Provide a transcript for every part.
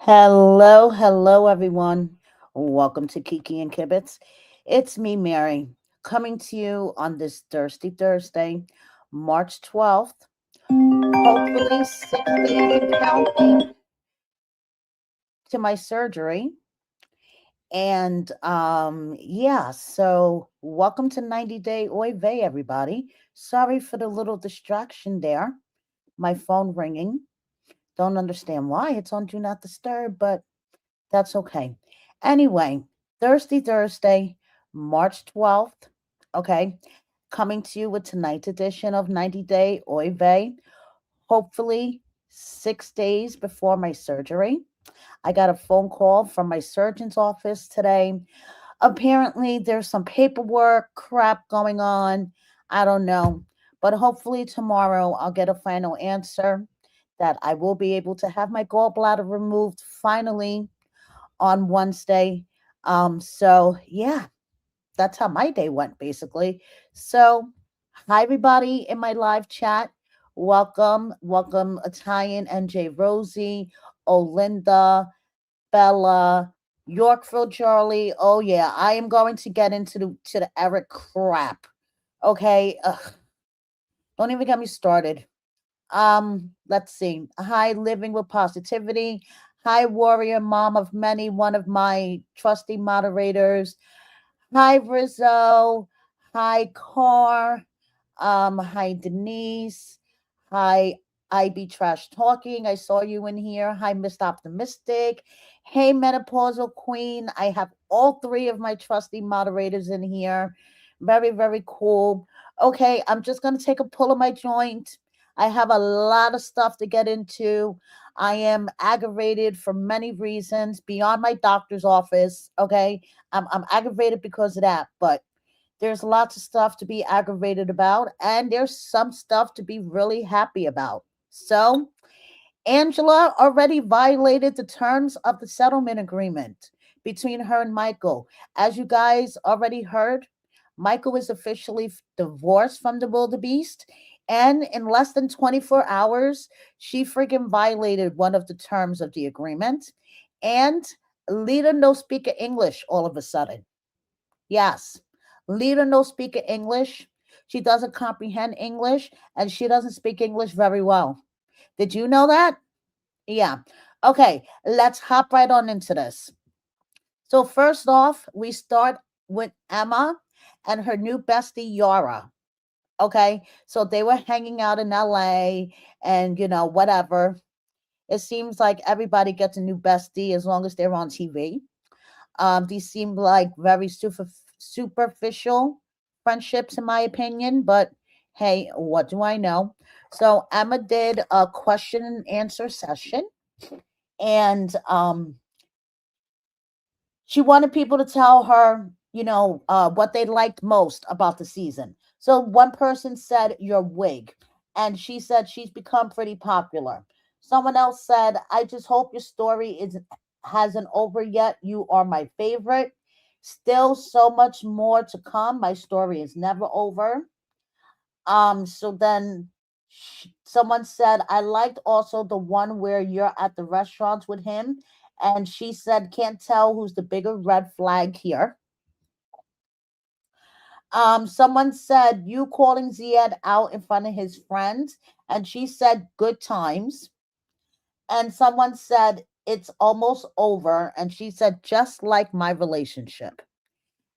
Hello, everyone. Welcome to Kiki and Kibitz. It's me, Mary, coming to you on this Thirsty Thursday, March 12th. Hopefully, 6 days and counting to my surgery. And yeah, so welcome to 90 Day Oy Vey, everybody. Sorry for the little distraction there. My phone ringing. Don't understand why. It's on Do Not Disturb, but that's okay. Anyway, Thirsty Thursday, March 12th. Okay. Coming to you with tonight's edition of 90 Day Oy Vey. Hopefully, 6 days before my surgery. I got a phone call from my surgeon's office today. Apparently, there's some paperwork crap going on. I don't know. But hopefully, tomorrow I'll get a final answer that I will be able to have my gallbladder removed finally on Wednesday. So yeah, that's how my day went basically. So hi everybody in my live chat. Welcome Italian NJ Rosie, Olinda, Bella, Yorkville Charlie. Oh yeah, I am going to get into the Eric crap. Okay. Ugh, don't even get me started. Let's see. Hi, Living with Positivity. Hi, Warrior Mom of Many, one of my trusty moderators. Hi, Rizzo. Hi, Car. Hi, Denise. Hi, IB Trash Talking. I saw you in here. Hi, Mr. Optimistic. Hey, Menopausal Queen. I have all three of my trusty moderators in here. Very, very cool. Okay, I'm just going to take a pull of my joint. I have a lot of stuff to get into. I am aggravated for many reasons beyond my doctor's office. Okay, I'm aggravated because of that, but there's lots of stuff to be aggravated about, and there's some stuff to be really happy about. So, Angela already violated the terms of the settlement agreement between her and Michael. As you guys already heard, Michael is officially divorced from the wildebeest. And in less than 24 hours, she freaking violated one of the terms of the agreement. And Lita no speak English all of a sudden. Yes. Lita no speak English. She doesn't comprehend English and she doesn't speak English very well. Did you know that? Yeah. Okay, let's hop right on into this. So, first off, we start with Emma and her new bestie, Yara. Okay, so they were hanging out in LA and, whatever. It seems like everybody gets a new bestie as long as they're on TV. These seem like very superficial friendships, in my opinion, but hey, what do I know? So, Emma did a question and answer session, and she wanted people to tell her, what they liked most about the season. So one person said your wig, and she said she's become pretty popular. Someone else said, I just hope your story is hasn't over yet. You are my favorite. Still so much more to come. My story is never over. So then someone said, I liked also the one where you're at the restaurants with him. And she said, can't tell who's the bigger red flag here. Someone said, you calling Ziad out in front of his friends. And she said, good times. And someone said, it's almost over. And she said, just like my relationship.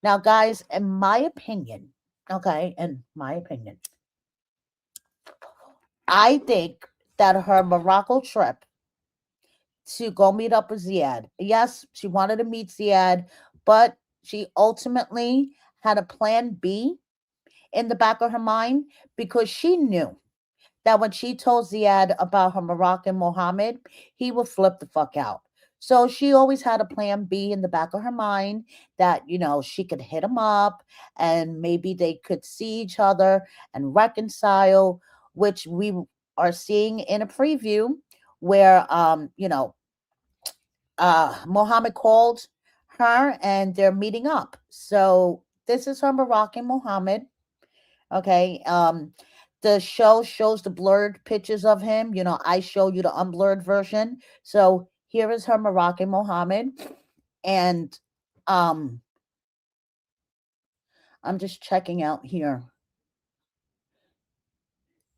Now, guys, in my opinion, okay, in my opinion, I think that her Morocco trip to go meet up with Ziad. Yes, she wanted to meet Ziad, but she ultimately had a plan B in the back of her mind because she knew that when she told Ziad about her Moroccan Mohammed, he would flip the fuck out. So she always had a plan B in the back of her mind that, she could hit him up and maybe they could see each other and reconcile, which we are seeing in a preview where, Mohammed called her and they're meeting up. So this is her Moroccan Mohammed. Okay. The show shows the blurred pictures of him. I show you the unblurred version. So Here is her Moroccan Mohammed. And um, I'm just checking out here.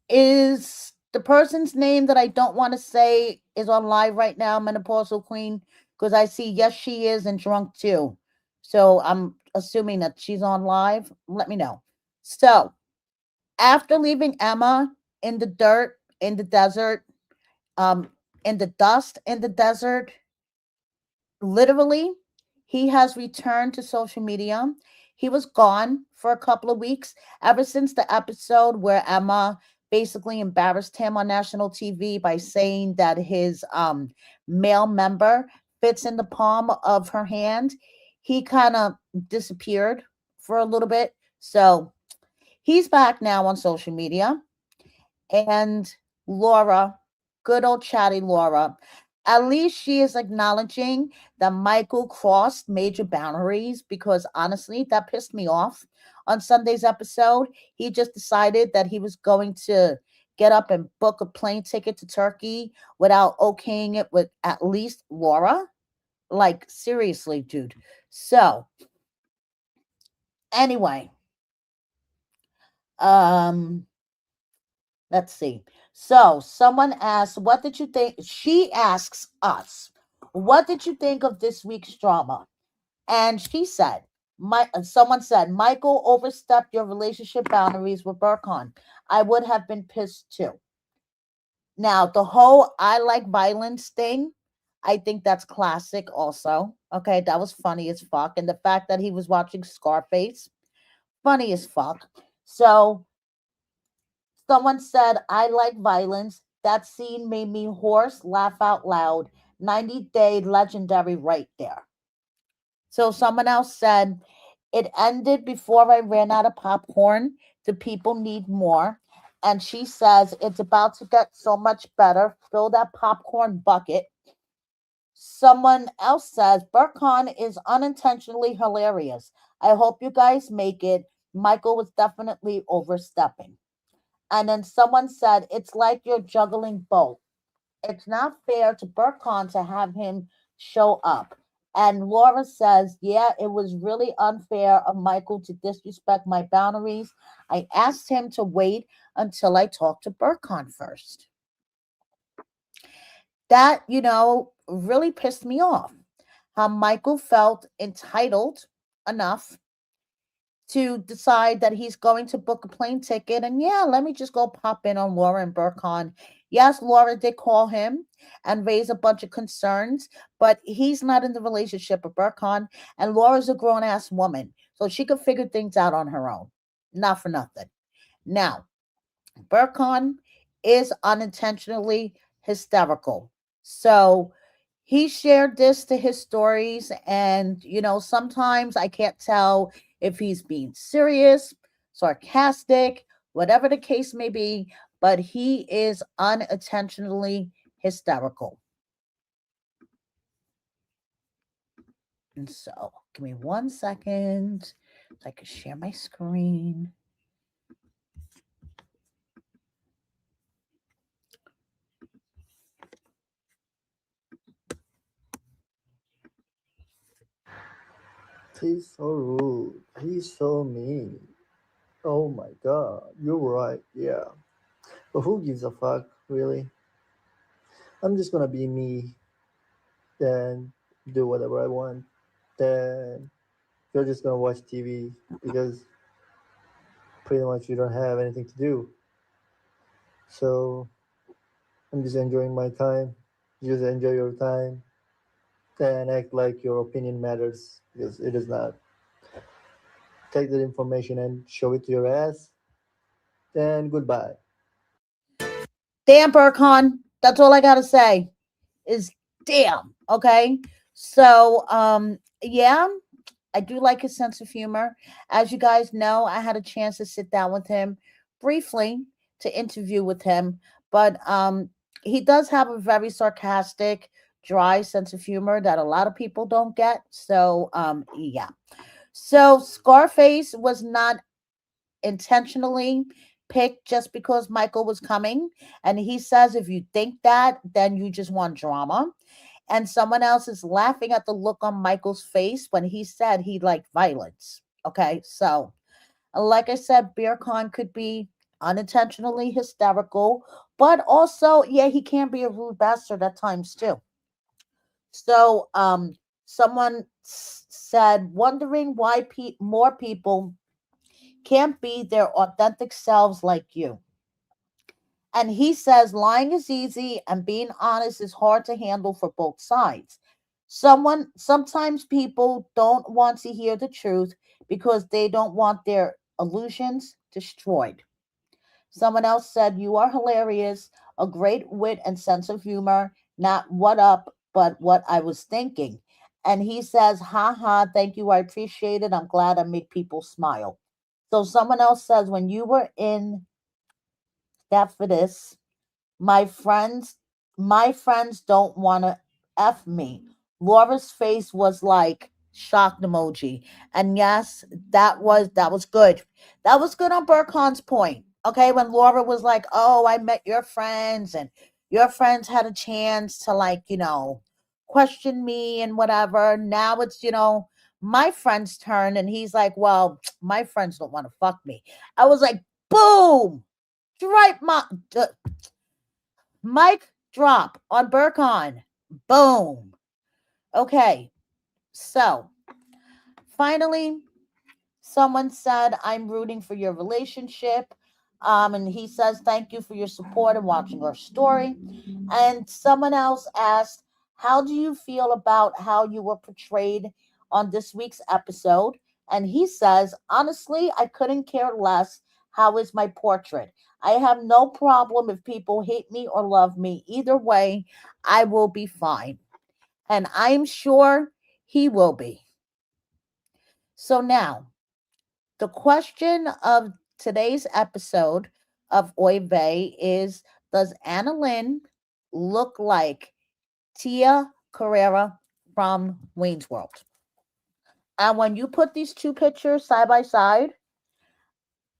Is the person's name that I don't want to say is on live right now, Menopausal Queen? Because I see yes, she is, and drunk too. So I'm assuming that she's on live. Let me know. So after leaving Emma in the dirt, in the desert, um, in the dust, in the desert, literally, he has returned to social media. He was gone for a couple of weeks ever since the episode where Emma basically embarrassed him on national TV by saying that his male member fits in the palm of her hand. He kind of disappeared for a little bit. So he's back now on social media. And Laura, good old chatty Laura, at least she is acknowledging that Michael crossed major boundaries because honestly, that pissed me off. On Sunday's episode, he just decided that he was going to get up and book a plane ticket to Turkey without okaying it with at least Laura. Like, seriously, dude. So, anyway, um, let's see. So someone asked, "What did you think?" She asks us, "What did you think of this week's drama?" And she said, someone said, "Michael overstepped your relationship boundaries with Burkhan. I would have been pissed too." Now, the whole "I like violence" thing, I think that's classic also. Okay, that was funny as fuck. And the fact that he was watching Scarface, funny as fuck. So someone said, "I like violence. That scene made me hoarse, laugh out loud. 90-day legendary right there." So someone else said, "It ended before I ran out of popcorn. The people need more." And she says, "It's about to get so much better. Fill that popcorn bucket." Someone else says, "Burkhan is unintentionally hilarious. I hope you guys make it. Michael was definitely overstepping." And then someone said, "It's like you're juggling both. It's not fair to Burkhan to have him show up." And Laura says, "Yeah, it was really unfair of Michael to disrespect my boundaries. I asked him to wait until I talked to Burkhan first." That, really pissed me off. How Michael felt entitled enough to decide that he's going to book a plane ticket. And yeah, let me just go pop in on Laura and Burkhan. Yes, Laura did call him and raise a bunch of concerns, but he's not in the relationship with Burkhan. And Laura's a grown ass woman, so she could figure things out on her own. Not for nothing. Now, Burkhan is unintentionally hysterical. So he shared this to his stories, and sometimes I can't tell if he's being serious, sarcastic, whatever the case may be, but he is unintentionally hysterical. And so, give me 1 second so I can share my screen. He's so rude. He's so mean. Oh my god, you're right, yeah. But who gives a fuck, really? I'm just gonna be me, then do whatever I want. Then you're just gonna watch TV because pretty much you don't have anything to do. So I'm just enjoying my time. Just enjoy your time. Then act like your opinion matters because it is not. Take that information and show it to your ass. Then goodbye. Damn, Burkhan. That's all I got to say is damn. Okay. So, yeah, I do like his sense of humor. As you guys know, I had a chance to sit down with him briefly to interview with him, but he does have a very sarcastic, dry sense of humor that a lot of people don't get. So, yeah. So Scarface was not intentionally picked just because Michael was coming. And he says, if you think that, then you just want drama. And someone else is laughing at the look on Michael's face when he said he liked violence. Okay, so like I said, Burkhan could be unintentionally hysterical, but also, yeah, he can be a rude bastard at times too. So, someone said, wondering why more people can't be their authentic selves like you. And he says lying is easy and being honest is hard to handle for both sides. Sometimes people don't want to hear the truth because they don't want their illusions destroyed. Someone else said, you are hilarious, a great wit and sense of humor, not what up, but what I was thinking. And he says, ha ha, thank you, I appreciate it. I'm glad I made people smile. So someone else says, when you were in that for this, my friends, my friends don't want to F me. Laura's face was like shocked emoji. And yes, that was good. That was good on Burkhan's point. Okay, when Laura was like, "Oh, I met your friends and your friends had a chance to like, question me and whatever. Now it's, my friend's turn." And he's like, "Well, my friends don't want to fuck me." I was like, "Boom!" Right, mic drop on Burkhan. Boom. Okay, so finally, someone said, I'm rooting for your relationship. And he says, thank you for your support and watching our story. And someone else asked, how do you feel about how you were portrayed on this week's episode? And he says, honestly, I couldn't care less. How is my portrait? I have no problem if people hate me or love me. Either way, I will be fine. And I'm sure he will be. So now, the question of today's episode of Oy Vey is, does Annalyn look like Tia Carrera from Wayne's World? And when you put these two pictures side by side,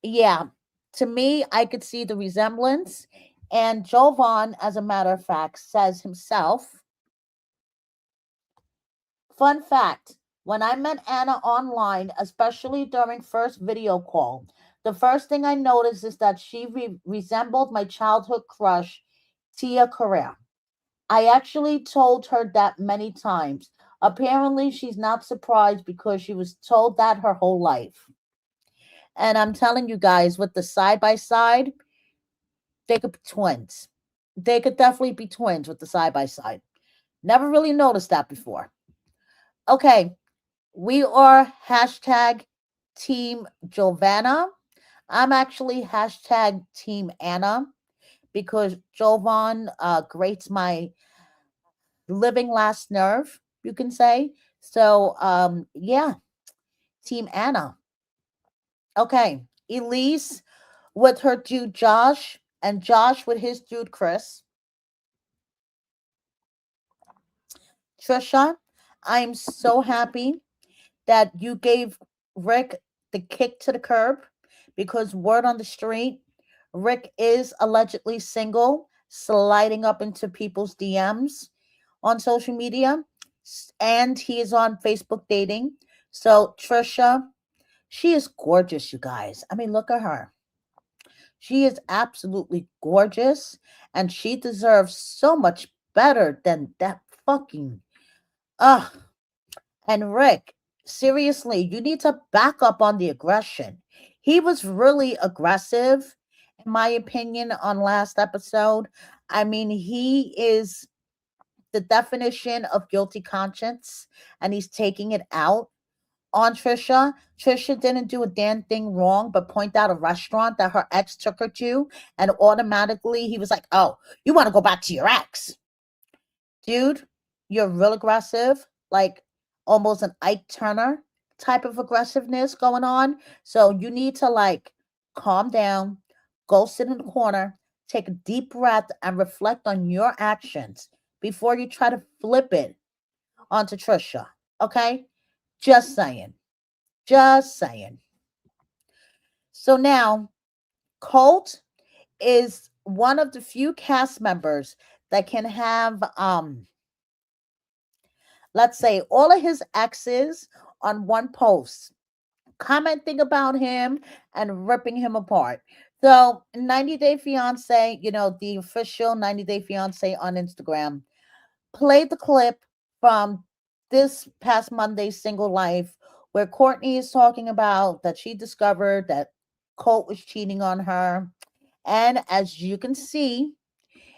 yeah, to me, I could see the resemblance. And Jovan, as a matter of fact, says himself, fun fact, when I met Anna online, especially during first video call, the first thing I noticed is that she resembled my childhood crush, Tia Carrere. I actually told her that many times. Apparently, she's not surprised because she was told that her whole life. And I'm telling you guys, with the side by side, they could be twins. They could definitely be twins with the side by side. Never really noticed that before. Okay, we are hashtag Team Giovanna. I'm actually hashtag Team Anna because Jovan grates my living last nerve, you can say. So, yeah, Team Anna. Okay, Elise with her dude Josh, and Josh with his dude Chris. Trisha, I'm so happy that you gave Rick the kick to the curb because word on the street, Rick is allegedly single, sliding up into people's DMs on social media, and he is on Facebook dating. So, Trisha, she is gorgeous, you guys. I mean, look at her. She is absolutely gorgeous, and she deserves so much better than that fucking. Ugh. And Rick, seriously, you need to back up on the aggression. He was really aggressive, in my opinion, on last episode. I mean, he is the definition of guilty conscience, and he's taking it out on Trisha. Trisha didn't do a damn thing wrong, but point out a restaurant that her ex took her to, and automatically he was like, oh, you want to go back to your ex. Dude, you're real aggressive, like almost an Ike Turner type of aggressiveness going on. So you need to like calm down, go sit in the corner, take a deep breath, and reflect on your actions before you try to flip it onto Trisha. Okay? Just saying. Just saying. So now, Colt is one of the few cast members that can have let's say, all of his exes on one post, commenting about him and ripping him apart. So, 90 Day Fiance, the official 90 Day Fiance on Instagram, played the clip from this past Monday's Single Life where Courtney is talking about that she discovered that Colt was cheating on her. And as you can see,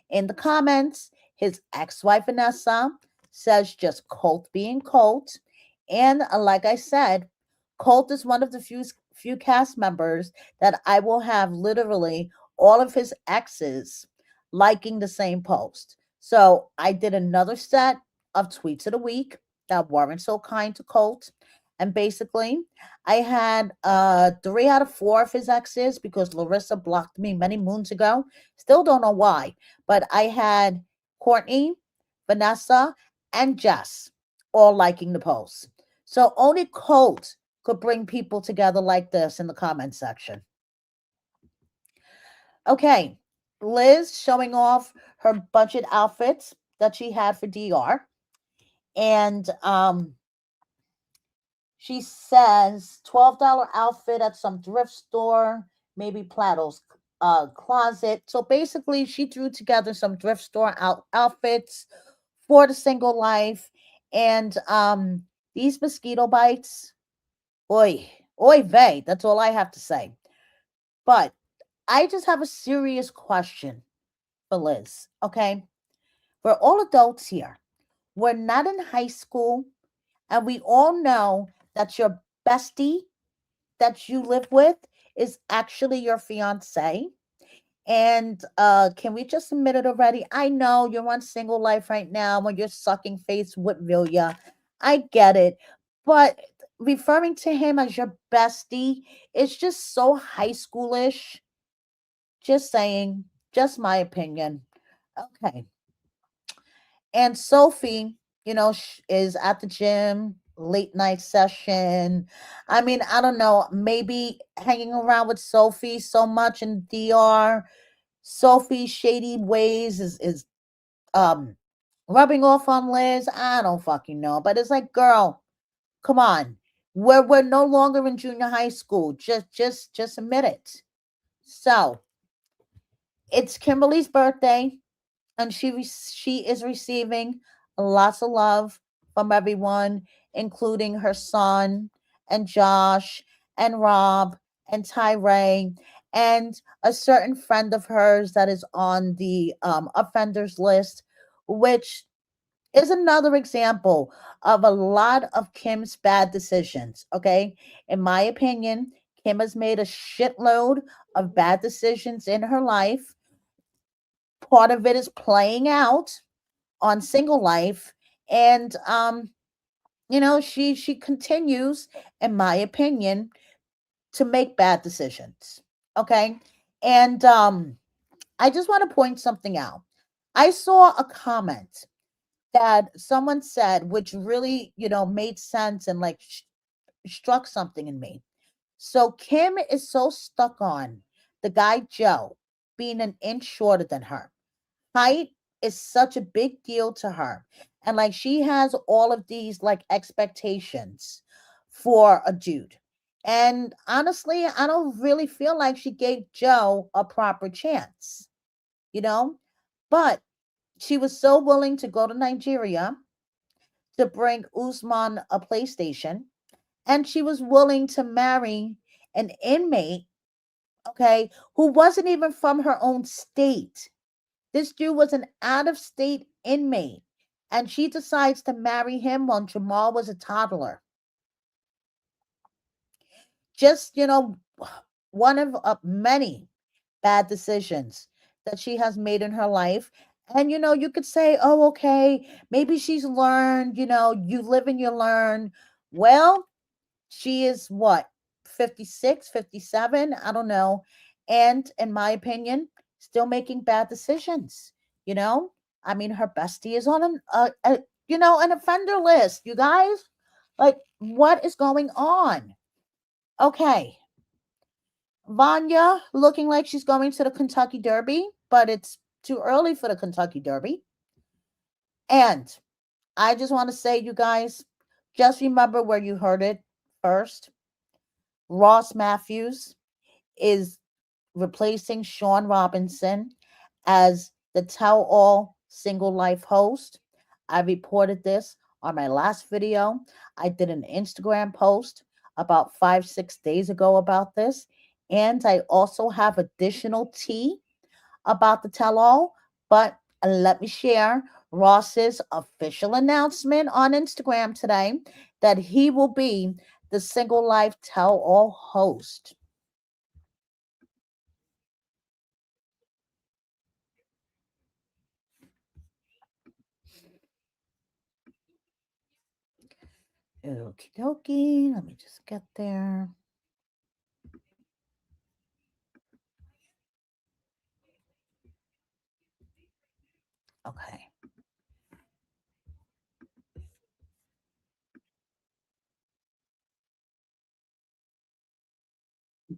in the comments, his ex wife Vanessa says just Colt being Colt. And like I said, Colt is one of the few cast members that I will have literally all of his exes liking the same post. So I did another set of tweets of the week that weren't so kind to Colt. And basically, I had 3 out of 4 of his exes because Larissa blocked me many moons ago. Still don't know why, but I had Courtney, Vanessa, and Jess all liking the post. So only Colt could bring people together like this in the comment section. Okay, Liz showing off her budget outfits that she had for DR. And she says $12 outfit at some thrift store, maybe Plato's closet. So basically, she threw together some thrift store outfits for the single life. And these mosquito bites, oi, oi vey. That's all I have to say. But I just have a serious question for Liz. Okay, we're all adults here. We're not in high school, and we all know that your bestie that you live with is actually your fiance. And can we just admit it already? I know you're on single life right now when you're sucking face with Vilya. I get it. But referring to him as your bestie is just so high schoolish. Just saying, just my opinion. Okay. And Sophie, is at the gym, late night session. I mean, I don't know, maybe hanging around with Sophie so much in DR. Sophie's shady ways is um rubbing off on Liz. I don't fucking know. But it's like, girl, come on. We're no longer in junior high school. Just admit it. So it's Kimberly's birthday, and she is receiving lots of love from everyone, including her son and Josh and Rob and Tyree and a certain friend of hers that is on the offenders list, which is another example of a lot of Kim's bad decisions. Okay, in my opinion, Kim has made a shitload of bad decisions in her life. Part of it is playing out on single life, and she continues, in my opinion, to make bad decisions. Okay, and I just want to point something out. I saw a comment that someone said, which really made sense and like struck something in me. So Kim is so stuck on the guy Joe being an inch shorter than her. Height is such a big deal to her. And like she has all of these like expectations for a dude. And honestly, I don't really feel like she gave Joe a proper chance, you know? But she was so willing to go to Nigeria to bring Usman a PlayStation, and she was willing to marry an inmate, okay, who wasn't even from her own state. This dude was an out of state inmate, and she decides to marry him when Jamal was a toddler. Just, one of many bad decisions that she has made in her life. And, you could say, oh, okay, maybe she's learned, you live and you learn. Well, she is what, 56, 57? I don't know. And in my opinion, still making bad decisions. You know, I mean, her bestie is on an offender list. You guys, like, what is going on? Okay, Vanya looking like she's going to the Kentucky Derby, but it's too early for the Kentucky Derby. And I just want to say, you guys, just remember where you heard it first. Ross Matthews is replacing Sean Robinson as the Tell All Single Life host. I reported this on my last video. I did an Instagram post about 5, 6 days ago about this. And I also have additional tea about the tell all. But let me share Ross's official announcement on Instagram today that he will be the Single Life Tell All host. Okie dokie. Let me just get there. Okay.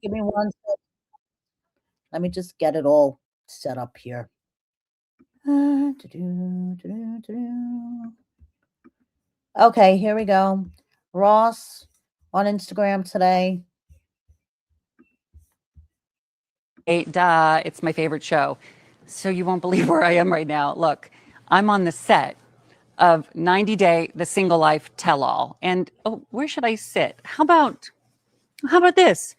Give me one sec. Let me just get it all set up here. Okay, here we go. Ross on Instagram today. Hey, duh, it's my favorite show. So you won't believe where I am right now. Look, I'm on the set of 90 Day The Single Life Tell All. And oh, where should I sit? How about this?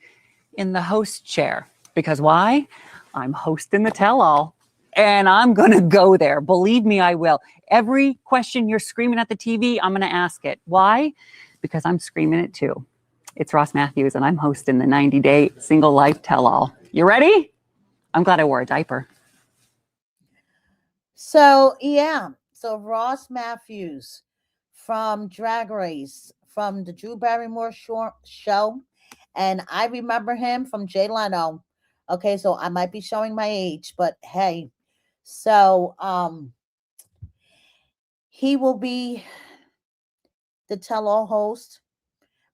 In the host chair. Because why? I'm hosting the tell all. And I'm gonna go there. Believe me, I will. Every question you're screaming at the TV, I'm gonna ask it. Why? Because I'm screaming it too. It's Ross Matthews, and I'm hosting the 90 Day Single Life Tell All. You ready? I'm glad I wore a diaper. So, yeah. So, Ross Matthews from Drag Race, from the Drew Barrymore show. And I remember him from Jay Leno. Okay, so I might be showing my age, but hey. So, he will be the tell all host,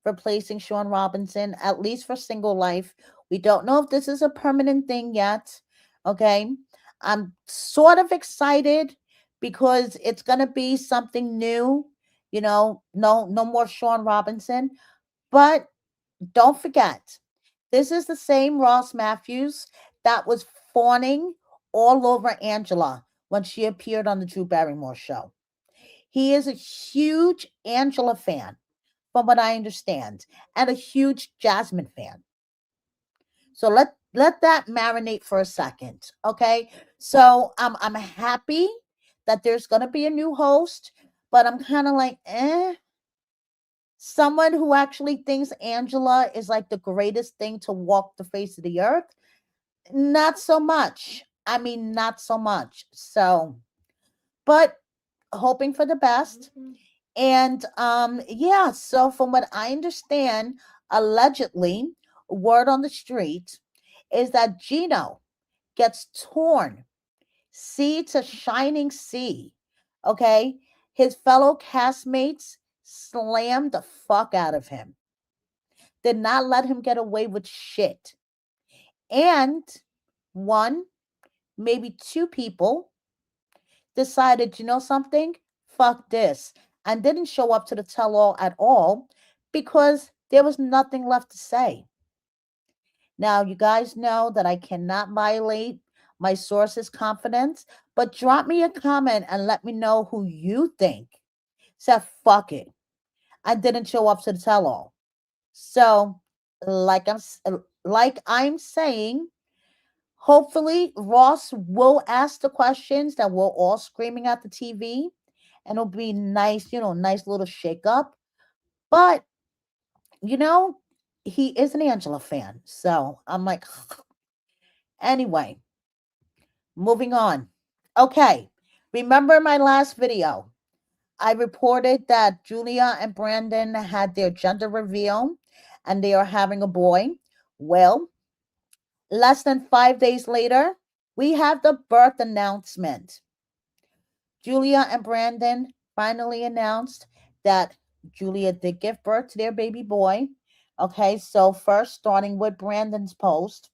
replacing Sean Robinson, at least for Single Life. We don't know if this is a permanent thing yet. Okay. I'm sort of excited because it's going to be something new. No more Sean Robinson. But don't forget, this is the same Ross Matthews that was fawning all over Angela when she appeared on the Drew Barrymore show. He is a huge Angela fan, from what I understand, and a huge Jasmine fan. So let that marinate for a second, okay? So I'm happy that there's gonna be a new host, but I'm kind of like, eh. Someone who actually thinks Angela is like the greatest thing to walk the face of the earth, not so much. I mean, not so much. So, but hoping for the best. And yeah, so from what I understand, allegedly, word on the street is that Gino gets torn sea to shining sea. Okay? His fellow castmates slammed the fuck out of him. Did not let him get away with shit. And one, maybe two people decided, you know something? Fuck this. And didn't show up to the tell all at all because there was nothing left to say. Now, you guys know that I cannot violate my source's confidence, but drop me a comment and let me know who you think said fuck it and didn't show up to the tell all. So, like I'm saying, hopefully Ross will ask the questions that we're all screaming at the TV, and it'll be nice, nice little shake up. But you know, he is an Angela fan, so I'm like, anyway, moving on. Okay, remember my last video? I reported that Julia and Brandon had their gender reveal and they are having a boy. Well, less than 5 days later, we have the birth announcement. Julia and Brandon finally announced that Julia did give birth to their baby boy. Okay, so first, starting with Brandon's post,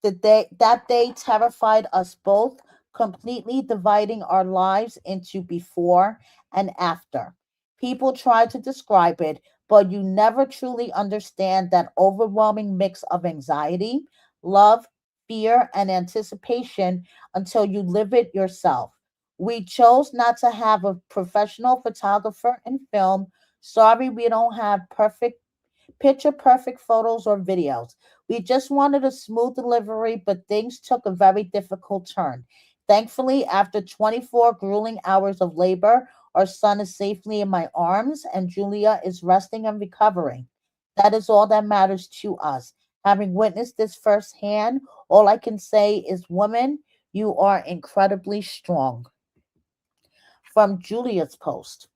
that day terrified us both completely dividing our lives into before and after. People try to describe it, but you never truly understand that overwhelming mix of anxiety, love, fear, and anticipation until you live it yourself. We chose not to have a professional photographer and film. Sorry, we don't have picture perfect photos or videos. We just wanted a smooth delivery, but things took a very difficult turn. Thankfully, after 24 grueling hours of labor, our son is safely in my arms and Julia is resting and recovering. That is all that matters to us. Having witnessed this firsthand, all I can say is, woman, you are incredibly strong. From Julia's post.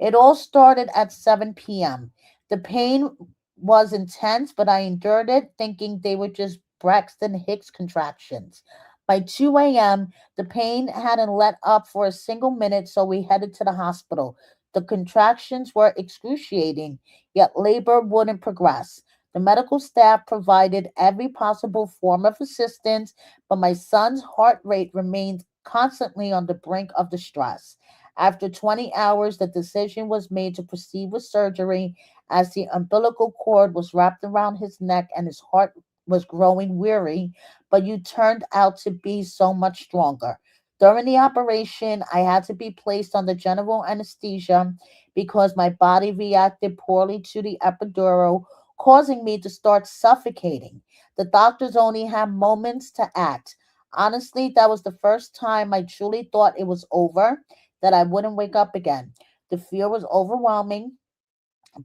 It all started at 7 p.m. The pain was intense, but I endured it, thinking they were just Braxton Hicks contractions. By 2 a.m., the pain hadn't let up for a single minute, so we headed to the hospital. The contractions were excruciating, yet labor wouldn't progress. The medical staff provided every possible form of assistance, but my son's heart rate remained constantly on the brink of distress. After 20 hours, the decision was made to proceed with surgery as the umbilical cord was wrapped around his neck and his heart was growing weary, but you turned out to be so much stronger. During the operation, I had to be placed under general anesthesia because my body reacted poorly to the epidural, causing me to start suffocating. The doctors only had moments to act. Honestly, that was the first time I truly thought it was over, that I wouldn't wake up again. The fear was overwhelming,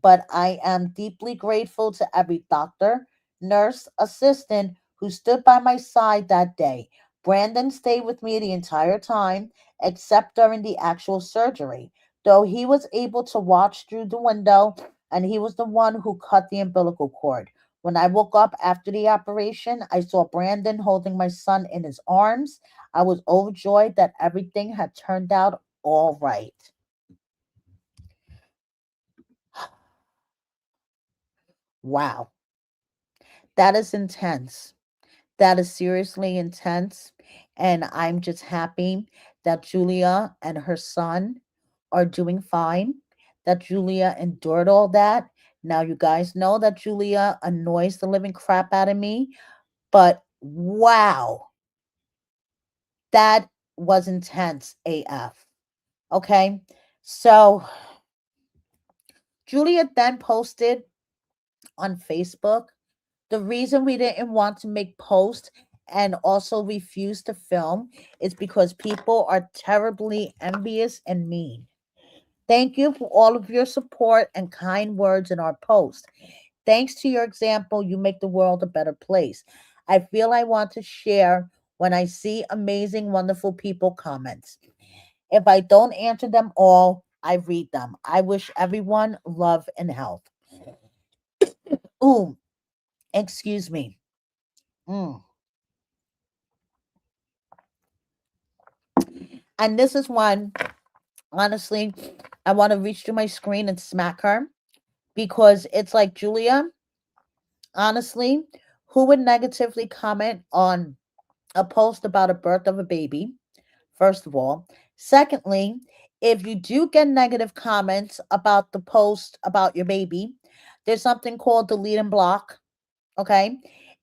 but I am deeply grateful to every doctor, nurse, assistant who stood by my side that day. Brandon stayed with me the entire time, except during the actual surgery, though he was able to watch through the window, and he was the one who cut the umbilical cord. When I woke up after the operation, I saw Brandon holding my son in his arms. I was overjoyed that everything had turned out all right. Wow, that is intense. That is seriously intense. And I'm just happy that Julia and her son are doing fine, that Julia endured all that. Now, you guys know that Julia annoys the living crap out of me, but wow, that was intense AF. Okay. So, Julia then posted on Facebook, the reason we didn't want to make posts and also refuse to film is because people are terribly envious and mean. Thank you for all of your support and kind words in our post. Thanks to your example, you make the world a better place. I feel I want to share when I see amazing, wonderful people comments. If I don't answer them all, I read them. I wish everyone love and health. Ooh, excuse me. Mm. And this is one, honestly, I want to reach to my screen and smack her because it's like, Julia, honestly, who would negatively comment on a post about a birth of a baby? First of all. Secondly, if you do get negative comments about the post about your baby, there's something called delete and block. Okay.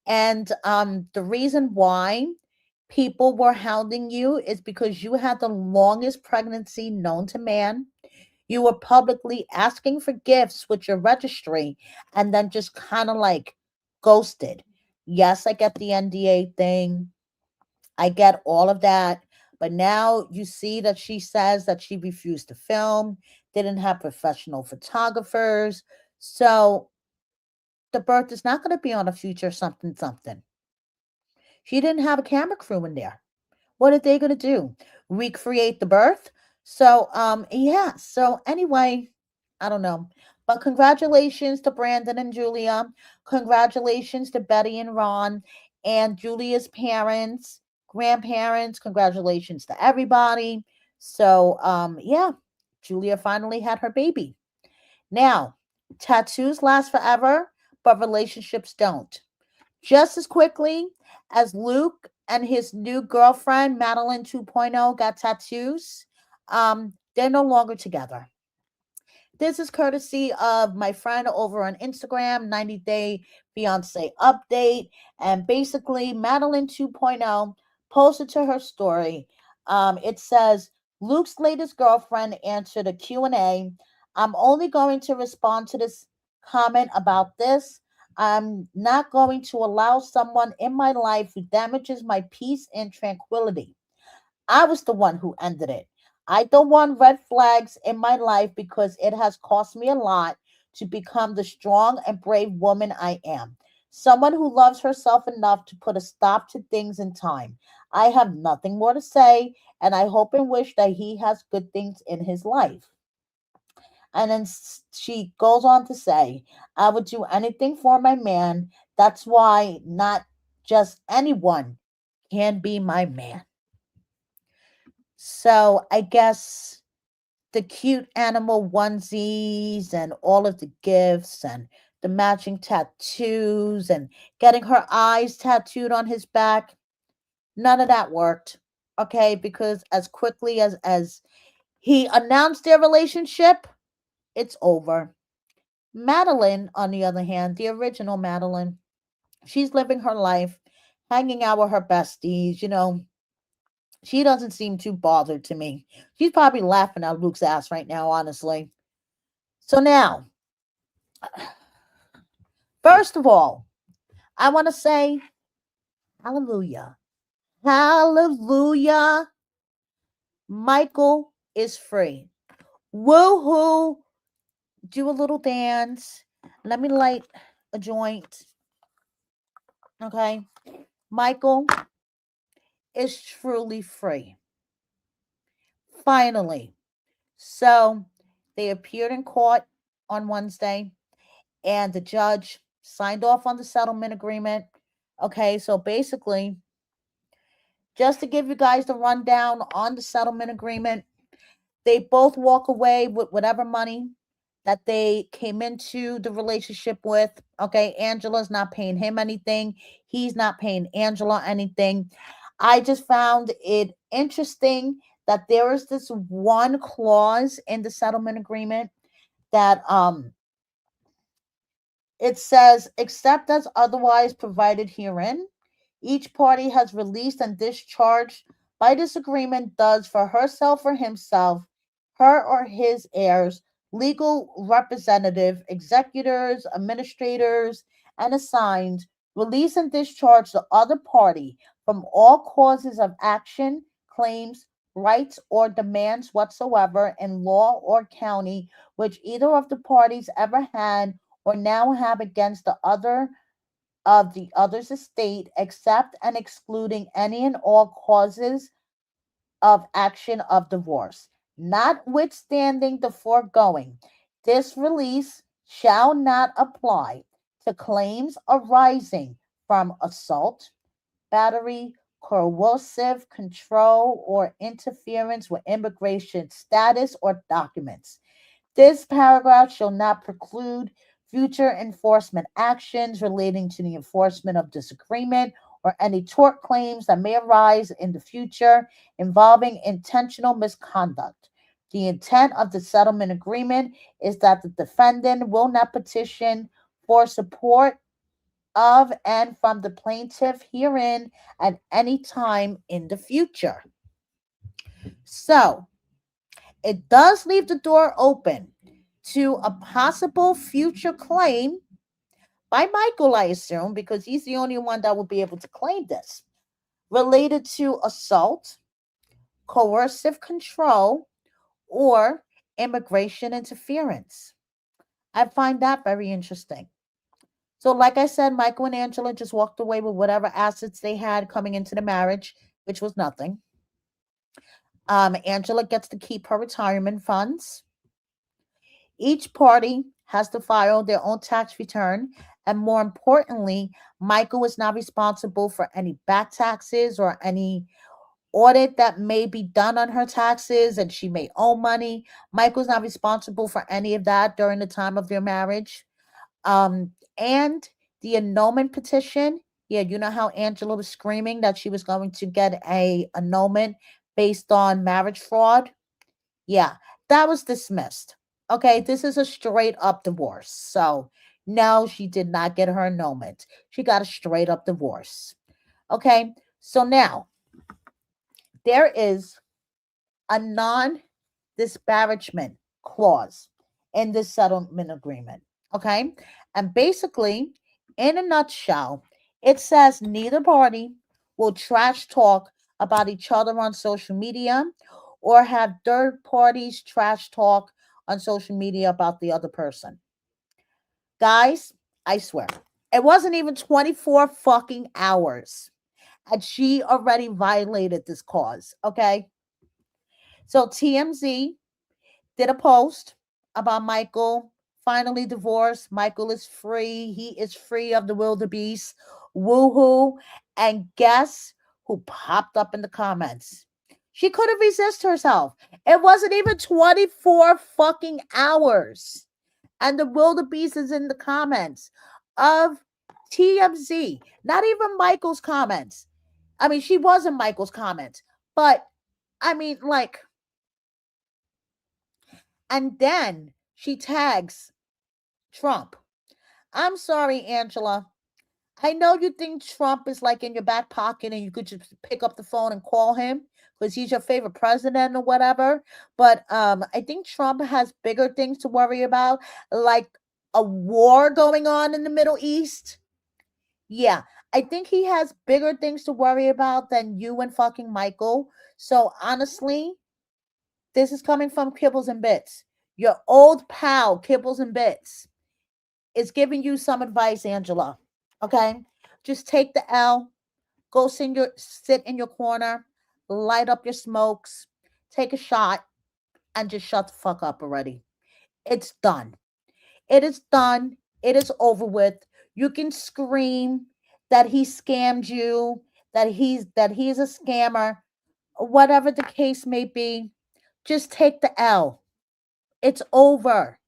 And the reason why people were hounding you is because you had the longest pregnancy known to man. You were publicly asking for gifts with your registry and then just kind of like ghosted. Yes, I get the NDA thing. I get all of that. But now you see that she says that she refused to film, didn't have professional photographers. So the birth is not going to be on a future something something. She didn't have a camera crew in there. What are they going to do? Recreate the birth? So, yeah. So, anyway, I don't know. But congratulations to Brandon and Julia. Congratulations to Betty and Ron and Julia's parents, grandparents. Congratulations to everybody. So, yeah, Julia finally had her baby. Now, tattoos last forever, but relationships don't. Just as quickly as Luke and his new girlfriend, Madeline 2.0, got tattoos. They're no longer together. This is courtesy of my friend over on Instagram, 90 Day Fiance Update. And basically, Madeline 2.0 posted to her story. It says, Luke's latest girlfriend answered a Q&A. I'm only going to respond to this comment about this. I'm not going to allow someone in my life who damages my peace and tranquility. I was the one who ended it. I don't want red flags in my life because it has cost me a lot to become the strong and brave woman I am. Someone who loves herself enough to put a stop to things in time. I have nothing more to say, and I hope and wish that he has good things in his life. And then she goes on to say, I would do anything for my man. That's why not just anyone can be my man. So I guess the cute animal onesies and all of the gifts and the matching tattoos and getting her eyes tattooed on his back, none of that worked. Okay, because as quickly as he announced their relationship, it's over. Madeline, on the other hand, the original Madeline, she's living her life, hanging out with her besties, she doesn't seem too bothered to me. She's probably laughing at Luke's ass right now, honestly. So now, first of all, I want to say hallelujah. Hallelujah. Michael is free. Woohoo. Do a little dance. Let me light a joint. Okay. Michael is truly free. Finally. So they appeared in court on Wednesday, and the judge signed off on the settlement agreement. Okay, so basically, just to give you guys the rundown on the settlement agreement, they both walk away with whatever money that they came into the relationship with. Okay, Angela's not paying him anything, he's not paying Angela anything. I just found it interesting that there is this one clause in the settlement agreement that it says, except as otherwise provided herein, each party has released and discharged by this agreement does for herself or himself, her or his heirs, legal representative, executors, administrators, and assigned, release and discharge the other party from all causes of action, claims, rights, or demands whatsoever in law or county which either of the parties ever had or now have against the other of the other's estate, except and excluding any and all causes of action of divorce. Notwithstanding the foregoing, this release shall not apply to claims arising from assault, battery, coercive control, or interference with immigration status or documents. This paragraph shall not preclude future enforcement actions relating to the enforcement of this agreement or any tort claims that may arise in the future involving intentional misconduct. The intent of the settlement agreement is that the defendant will not petition for support of and from the plaintiff herein at any time in the future. So, it does leave the door open to a possible future claim by Michael, I assume, because he's the only one that will be able to claim this, related to assault, coercive control, or immigration interference. I find that very interesting. So, like I said, Michael and Angela just walked away with whatever assets they had coming into the marriage, which was nothing. Angela gets to keep her retirement funds. Each party has to file their own tax return. And more importantly, Michael is not responsible for any back taxes or any audit that may be done on her taxes and she may owe money. Michael's not responsible for any of that during the time of their marriage. And the annulment petition Yeah, you know how Angela was screaming that she was going to get a annulment based on marriage fraud? Yeah, that was dismissed. Okay, this is a straight up divorce. So, no, she did not get her annulment. She got a straight up divorce. Okay, so now there is a non disparagement clause in this settlement agreement. Okay, and basically, in a nutshell, it says neither party will trash talk about each other on social media or have third parties trash talk on social media about the other person. Guys, I swear, it wasn't even 24 fucking hours and she already violated this cause. Okay, so TMZ did a post about Michael finally divorced. Michael is free. He is free of the wildebeest. Woohoo. And guess who popped up in the comments? She couldn't resist herself. It wasn't even 24 fucking hours. And the wildebeest is in the comments of TMZ. Not even Michael's comments. I mean, she was in Michael's comments. But I mean, like, and then she tags Trump. I'm sorry, Angela. I know you think Trump is like in your back pocket and you could just pick up the phone and call him because he's your favorite president or whatever. But I think Trump has bigger things to worry about, like a war going on in the Middle East. Yeah, I think he has bigger things to worry about than you and fucking Michael. So honestly, this is coming from Kibbles and Bits. Your old pal, Kibbles and Bits, is giving you some advice, Angela. Okay? Just take the L, go sit in your corner, light up your smokes, take a shot, and just shut the fuck up already. It's done. It is done. It is over with. You can scream that he scammed you, that he's a scammer, whatever the case may be. Just take the L. It's over.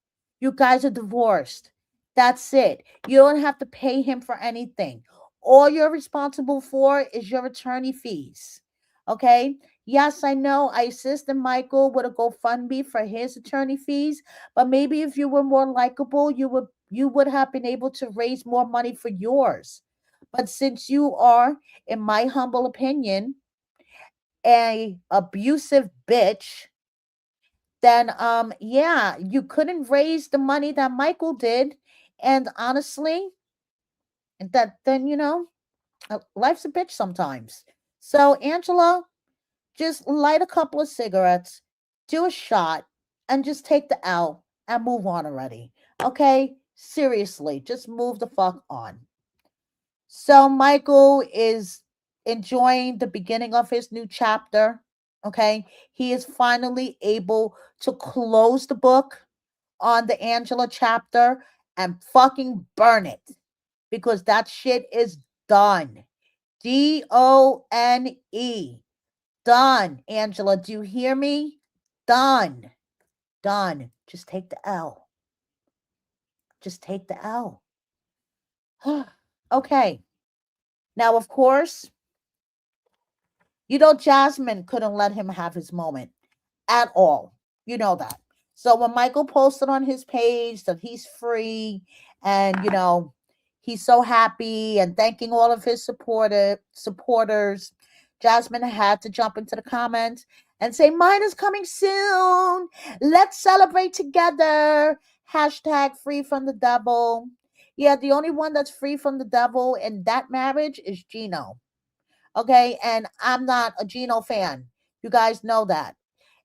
You guys are divorced. That's it. You don't have to pay him for anything. All you're responsible for is your attorney fees. Okay? Yes, I know I assisted Michael with a GoFundMe for his attorney fees, but maybe if you were more likable, you would have been able to raise more money for yours. But since you are, in my humble opinion, a abusive bitch, then yeah, you couldn't raise the money that Michael did. And honestly, that then life's a bitch sometimes. So Angela, just light a couple of cigarettes, do a shot, and just take the L and move on already. Okay? Seriously, just move the fuck on. So Michael is enjoying the beginning of his new chapter. Okay? He is finally able to close the book on the Angela chapter and fucking burn it because that shit is done. Done. Done. Angela, do you hear me? Done. Done. Just take the L. Just take the L. Okay. Now, of course, Jasmine couldn't let him have his moment at all. You know that. So when Michael posted on his page that he's free and he's so happy and thanking all of his supporters, Jasmine had to jump into the comments and say, "Mine is coming soon. Let's celebrate together. Hashtag free from the devil." Yeah, the only one that's free from the devil in that marriage is Gino. Okay, and I'm not a Gino fan. You guys know that.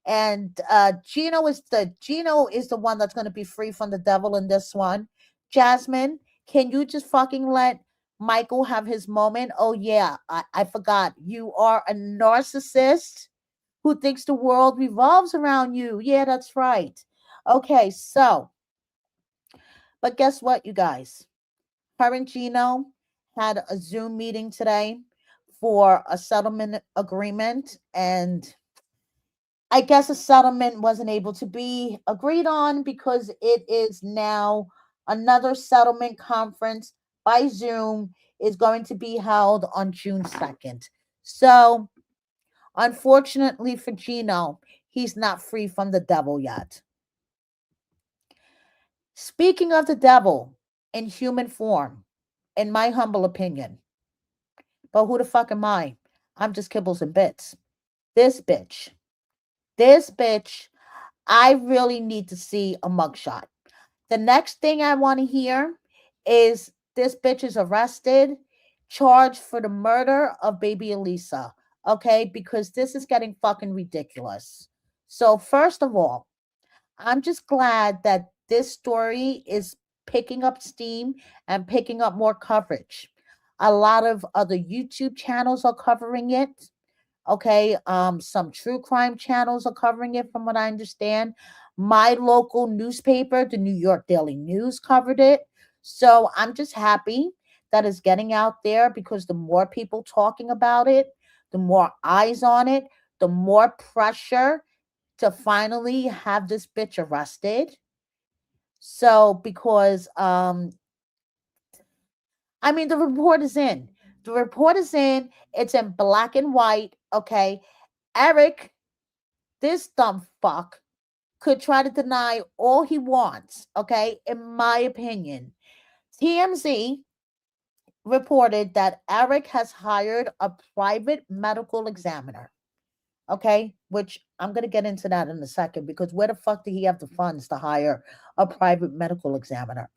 And Gino is the one that's going to be free from the devil in this one. Jasmine, can you just fucking let Michael have his moment? Oh yeah, I forgot. You are a narcissist who thinks the world revolves around you. Yeah, that's right. Okay, so, but guess what, you guys? Her and Gino had a Zoom meeting today for a settlement agreement, and I guess a settlement wasn't able to be agreed on because it is now another settlement conference by Zoom. is going to be held on June 2nd. So, unfortunately for Gino, he's not free from the devil yet. Speaking of the devil in human form, in my humble opinion, but who the fuck am I? I'm just kibbles and bits. This bitch, this bitch, I really need to see a mugshot. The next thing I want to hear is this bitch is arrested, charged for the murder of baby Elisa. Okay, because this is getting fucking ridiculous. So, first of all, I'm just glad that this story is picking up steam and picking up more coverage. A lot of other YouTube channels are covering it. Okay, some true crime channels are covering it from what I understand. My local newspaper, the New York Daily News, covered it. So I'm just happy that it's getting out there because the more people talking about it, the more eyes on it, the more pressure to finally have this bitch arrested. So because I mean the report is in. The report is in. It's in black and white. Okay. Eric, this dumb fuck, could try to deny all he wants, okay? In my opinion. TMZ reported that Eric has hired a private medical examiner, okay? Which I'm going to get into that in a second because where the fuck did he have the funds to hire a private medical examiner?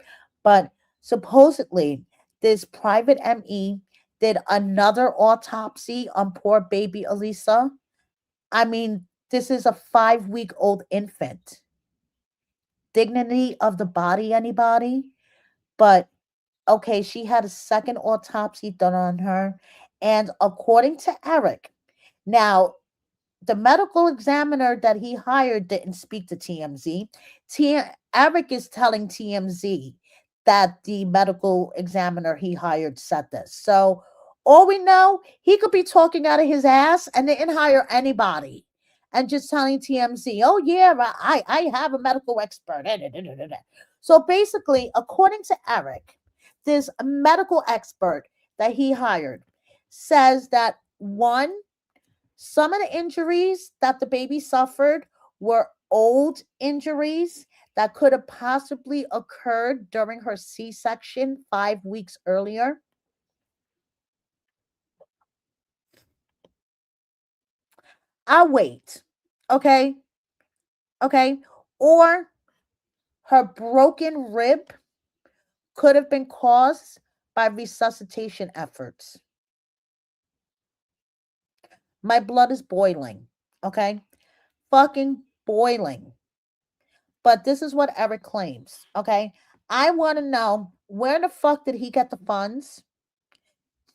But supposedly, this private ME did another autopsy on poor baby Elisa. I mean, this is a 5-week old infant. Dignity of the body, anybody? But okay, she had a second autopsy done on her. And according to Eric, now the medical examiner that he hired didn't speak to TMZ. Eric is telling TMZ that the medical examiner he hired said this. So, all we know, he could be talking out of his ass and didn't hire anybody and just telling TMZ, oh, yeah, I have a medical expert. So, basically, according to Eric, this medical expert that he hired says that one, some of the injuries that the baby suffered were old injuries that could have possibly occurred during her C section 5 weeks earlier. I'll wait. Okay. Okay. Or her broken rib could have been caused by resuscitation efforts. My blood is boiling. Okay. Fucking boiling. But this is what Eric claims. Okay. I want to know where the fuck did he get the funds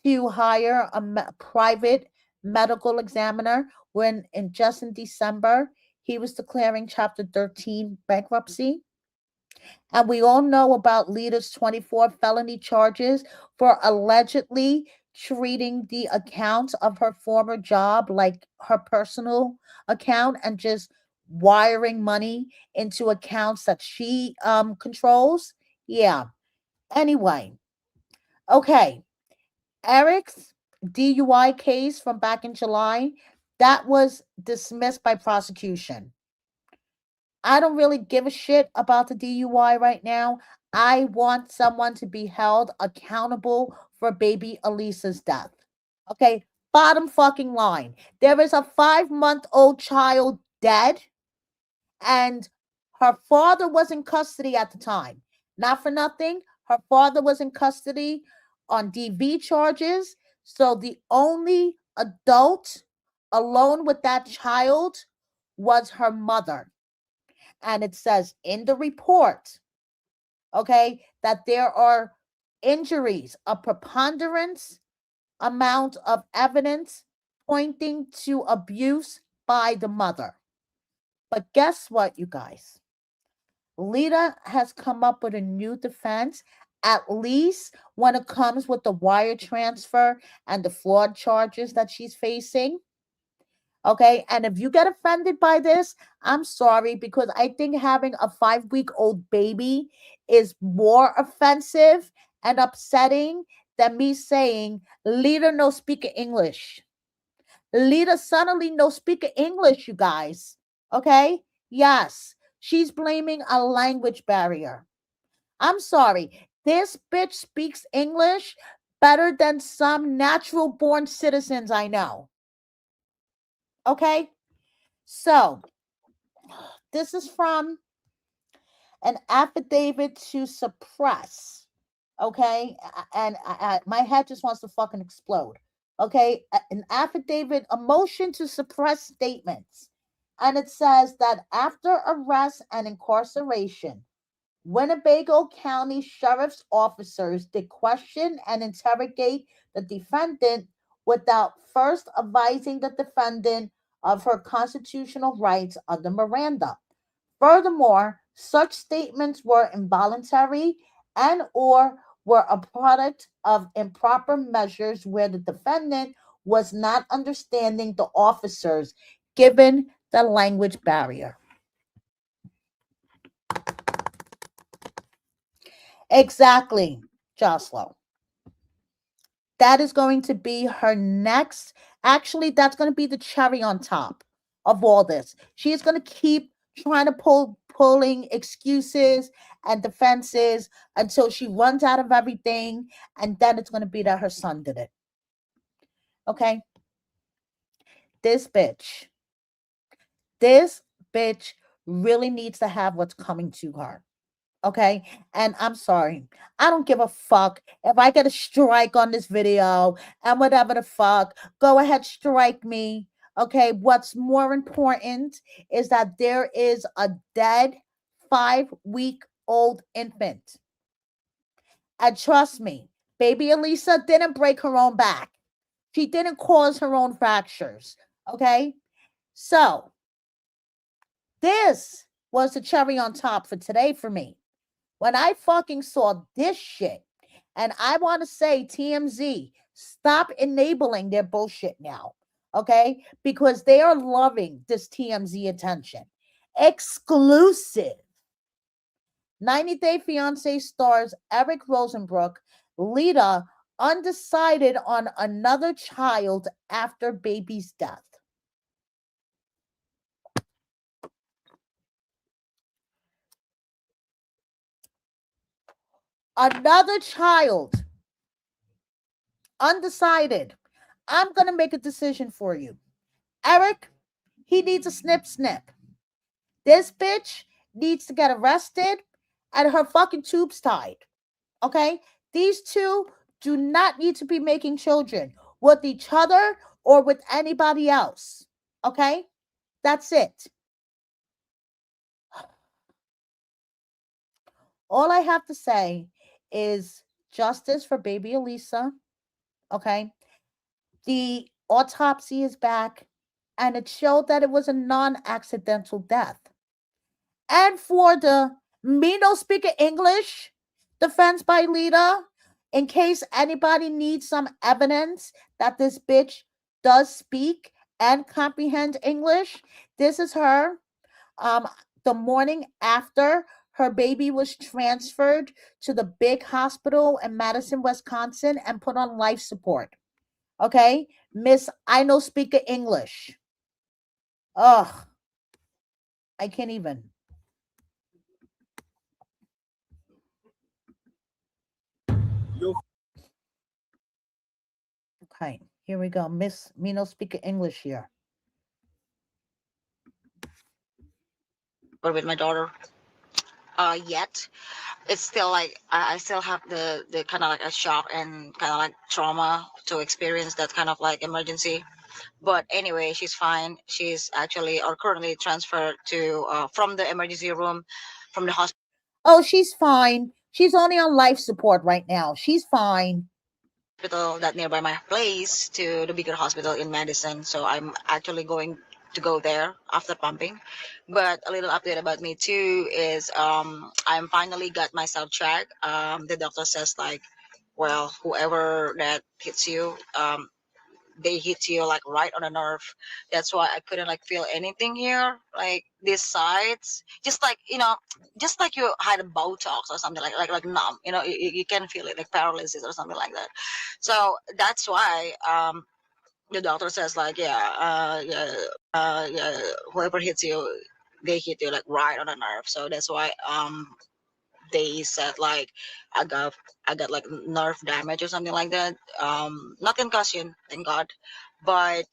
to hire a private medical examiner when just in December he was declaring Chapter 13 bankruptcy? And we all know about Leida's 24 felony charges for allegedly treating the accounts of her former job like her personal account and just wiring money into accounts that she controls. Yeah. Anyway, okay. Eric's DUI case from back in July, that was dismissed by prosecution. I don't really give a shit about the DUI right now. I want someone to be held accountable for baby Elisa's death. Okay, bottom fucking line. There is a 5-month-old child dead, and her father was in custody at the time. Not for nothing, her father was in custody on DV charges. So the only adult alone with that child was her mother. And it says in the report, okay, that there are injuries, a preponderance amount of evidence pointing to abuse by the mother. But guess what, you guys? Leida has come up with a new defense, at least when it comes with the wire transfer and the fraud charges that she's facing. Okay. And if you get offended by this, I'm sorry, because I think having a 5-week old baby is more offensive and upsetting than me saying Leida no speak English. Leida suddenly no speak English, you guys. Okay? Yes, she's blaming a language barrier. I'm sorry. This bitch speaks English better than some natural born citizens I know. Okay? So, this is from an affidavit to suppress. Okay? And my head just wants to fucking explode. Okay? An affidavit, a motion to suppress statements. And it says that after arrest and incarceration, Winnebago County Sheriff's officers did question and interrogate the defendant without first advising the defendant of her constitutional rights under Miranda. Furthermore, such statements were involuntary and or were a product of improper measures where the defendant was not understanding the officers given the language barrier. Exactly, Joslo. That is going to be her next. Actually, that's going to be the cherry on top of all this. She is going to keep trying to pulling excuses and defenses until she runs out of everything, and then it's going to be that her son did it. Okay? This bitch. This bitch really needs to have what's coming to her. Okay. And I'm sorry. I don't give a fuck if I get a strike on this video and whatever the fuck. Go ahead, strike me. Okay. What's more important is that there is a dead 5-week-old infant. And trust me, baby Elisa didn't break her own back. She didn't cause her own fractures. Okay. So this was the cherry on top for today for me. When I fucking saw this shit, and I want to say TMZ, stop enabling their bullshit now, okay? Because they are loving this TMZ attention. Exclusive. 90 Day Fiancé stars Eric Rosenbrook, Leida undecided on another child after baby's death. Another child. Undecided. I'm going to make a decision for you. Eric, he needs a snip snip. This bitch needs to get arrested and her fucking tubes tied. Okay? These two do not need to be making children with each other or with anybody else. Okay? That's it. All I have to say is justice for baby Elisa. Okay? The autopsy is back and it showed that it was a non-accidental death. And for the me no speak English defense by Leida, in case anybody needs some evidence that this bitch does speak and comprehend English, this is her. Um, the morning after her baby was transferred to the big hospital in Madison, Wisconsin, and put on life support. Okay, Miss, I know speak English. Ugh, I can't even. Okay, here we go. Miss Mino speak English here. Or with my daughter yet. It's still like I still have the kind of like a shock and kind of like trauma to experience that kind of like emergency. But anyway, she's fine. She's actually or currently transferred to from the emergency room from the hospital Oh, she's fine. She's only on life support right now. She's fine. that nearby my place to the bigger hospital in Madison. So I'm actually going to go there after pumping. But a little update about me too is I'm finally got myself checked. The doctor says like, well, whoever that hits you, they hit you like right on the nerve. That's why I couldn't like feel anything here, like these sides, just like just like you had a Botox or something like numb. You can feel it like paralysis or something like that. So that's why the doctor says like yeah, whoever hits you, they hit you like right on the nerve. So that's why they said like I got I got like nerve damage or something like that. Not concussion, thank God, but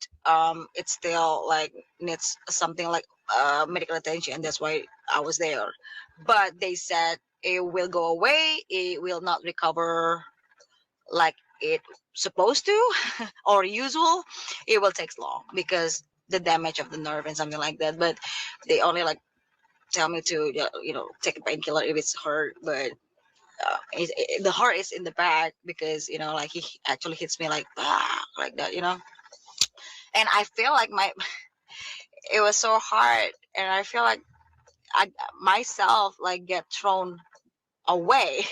it still like needs something like medical attention. That's why I was there. But they said it will go away. It will not recover like it supposed to or usual. It will take long because the damage of the nerve and something like that. But they only like tell me to take a painkiller if it's hurt, but the heart is in the back because like he actually hits me like like that, and I feel like my it was so hard, and I feel like I myself like get thrown away.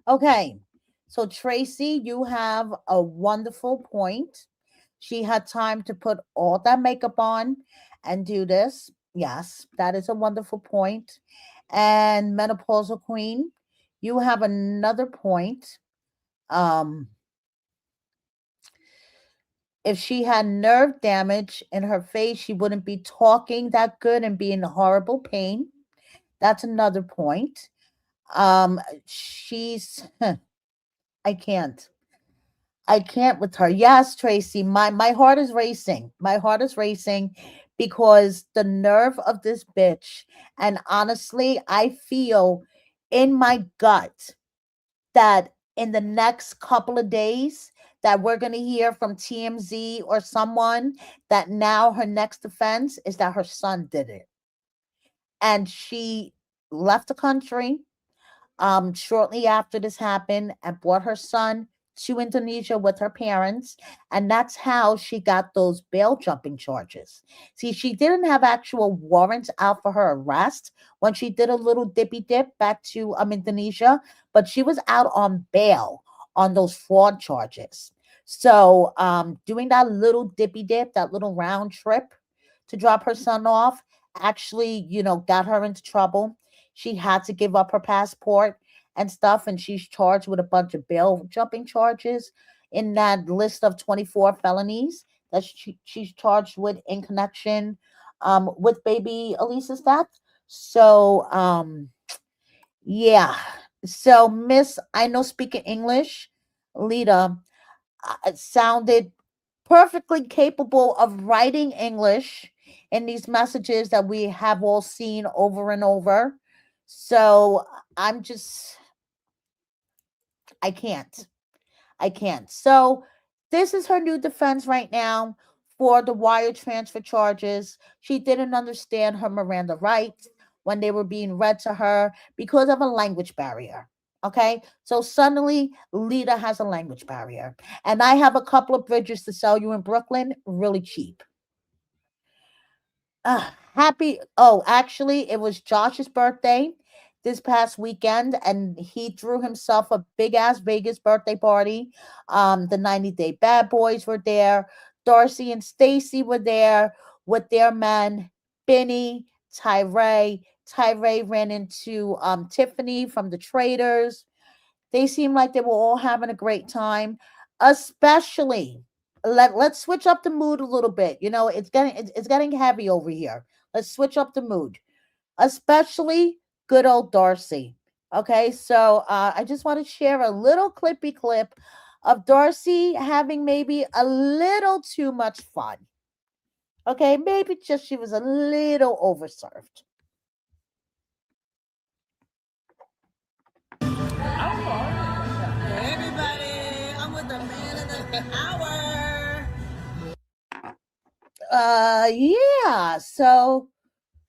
Okay. So, Tracy, you have a wonderful point. She had time to put all that makeup on and do this. Yes, that is a wonderful point. And Menopausal Queen, you have another point. Um, if she had nerve damage in her face, she wouldn't be talking that good and be in horrible pain. That's another point. She's I can't. I can't with her. Yes, Tracy, my heart is racing. My heart is racing because the nerve of this bitch. And honestly, I feel in my gut that in the next couple of days that we're going to hear from TMZ or someone that now her next offense is that her son did it. And she left the country shortly after this happened and brought her son to Indonesia with her parents. And that's how she got those bail jumping charges. See, she didn't have actual warrants out for her arrest when she did a little dippy dip back to Indonesia, but she was out on bail on those fraud charges. So, doing that little dippy dip, that little round trip to drop her son off, actually, got her into trouble. She had to give up her passport and stuff, and she's charged with a bunch of bail jumping charges in that list of 24 felonies that she's charged with in connection with baby Elisa's death. So, yeah. So, Miss, I know speaking English, Lita, sounded perfectly capable of writing English in these messages that we have all seen over and over. So I'm just, I can't. I can't. So this is her new defense right now for the wire transfer charges. She didn't understand her Miranda rights when they were being read to her because of a language barrier. Okay, so suddenly Lita has a language barrier, and I have a couple of bridges to sell you in Brooklyn, really cheap. Happy. Oh, actually, it was Josh's birthday this past weekend, and he threw himself a big ass Vegas birthday party. The 90-Day Bad Boys were there. Darcy and Stacy were there with their man, Benny, Tyree. Tyree ran into Tiffany from the Traders. They seemed like they were all having a great time, especially let's switch up the mood a little bit. It's getting heavy over here. Let's switch up the mood, especially good old Darcy. Okay, so I just want to share a little clippy clip of Darcy having maybe a little too much fun. Okay, maybe just she was a little overserved. Everybody, I'm with the man of the hour. Yeah. So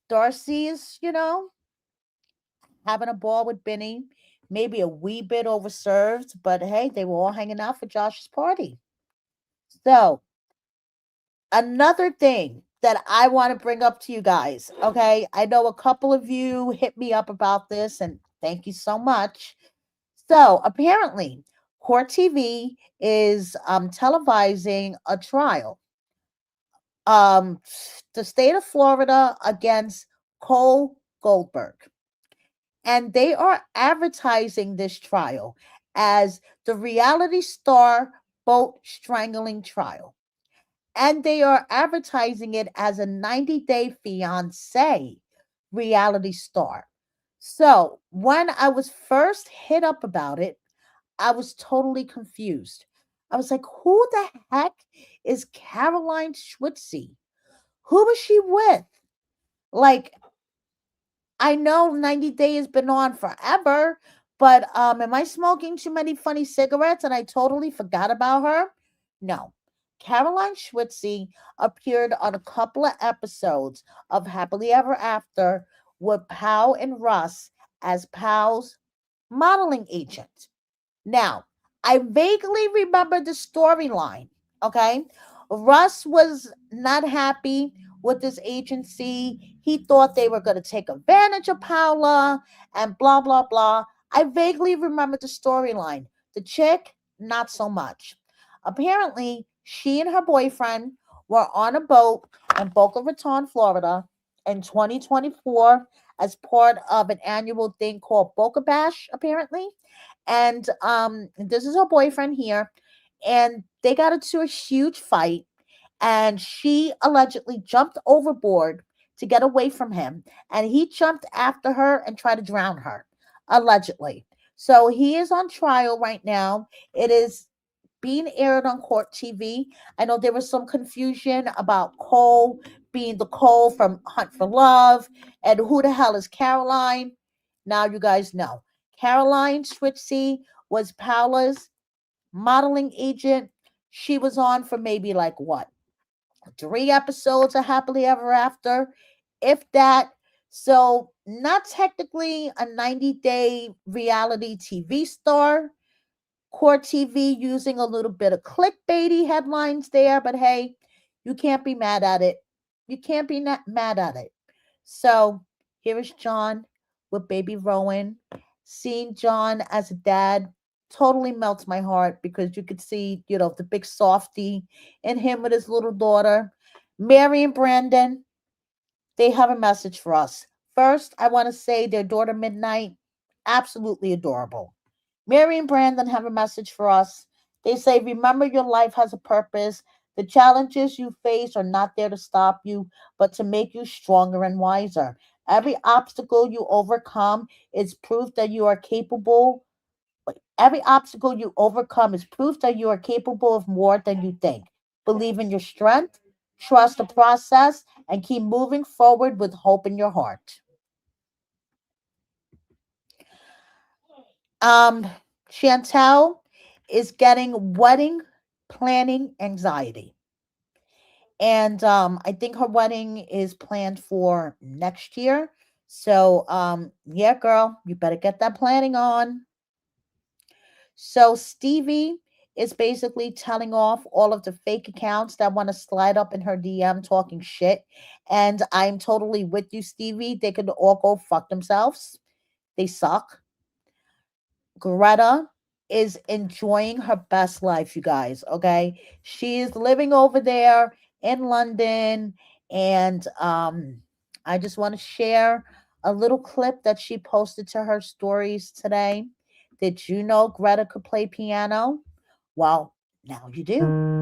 Darcy is, having a ball with Benny, maybe a wee bit overserved, but hey, they were all hanging out for Josh's party. So, another thing that I want to bring up to you guys, okay? I know a couple of you hit me up about this, and thank you so much. So, apparently, Court TV is televising a trial. Um, the state of Florida against Cole Goldberg. And they are advertising this trial as the reality star boat strangling trial. And they are advertising it as a 90-day fiance reality star. So when I was first hit up about it, I was totally confused. I was like, who the heck is Caroline Schwitzky? Who was she with? Like, I know 90 Day has been on forever, but am I smoking too many funny cigarettes and I totally forgot about her? No. Caroline Schwitzky appeared on a couple of episodes of Happily Ever After with Pow and Russ as Pow's modeling agent. Now, I vaguely remember the storyline, okay? Russ was not happy with this agency. He thought they were going to take advantage of Paula and blah, blah, blah. I vaguely remember the storyline. The chick, not so much. Apparently, she and her boyfriend were on a boat in Boca Raton, Florida in 2024 as part of an annual thing called Boca Bash, apparently. And this is her boyfriend here, and they got into a huge fight, and she allegedly jumped overboard to get away from him, and he jumped after her and tried to drown her, allegedly. So he is on trial right now. It is being aired on Court TV. I know there was some confusion about Cole being the Cole from Hunt for Love and who the hell is Caroline. Now you guys know. Caroline Schwitzky was Paula's modeling agent. She was on for maybe like what? 3 episodes of Happily Ever After, if that. So, not technically a 90-day reality TV star. Court TV using a little bit of clickbaity headlines there, but hey, you can't be mad at it. You can't be mad at it. So here is John with baby Rowan. Seeing John as a dad totally melts my heart because you could see, the big softy in him with his little daughter. Mary and Brandon, they have a message for us. First, I want to say their daughter Midnight, absolutely adorable. Mary and Brandon have a message for us. They say, remember your life has a purpose. The challenges you face are not there to stop you, but to make you stronger and wiser. Every obstacle you overcome is proof that you are capable. Every obstacle you overcome is proof that you are capable of more than you think. Believe in your strength, trust the process, and keep moving forward with hope in your heart. Um, Chantel is getting wedding planning anxiety. And I think her wedding is planned for next year. So yeah, girl, you better get that planning on. So Stevie is basically telling off all of the fake accounts that want to slide up in her DM talking shit. And I'm totally with you, Stevie. They could all go fuck themselves. They suck. Greta is enjoying her best life, you guys. Okay. She is living over there in London. And I just want to share a little clip that she posted to her stories today. Did you know Greta could play piano? Well, now you do.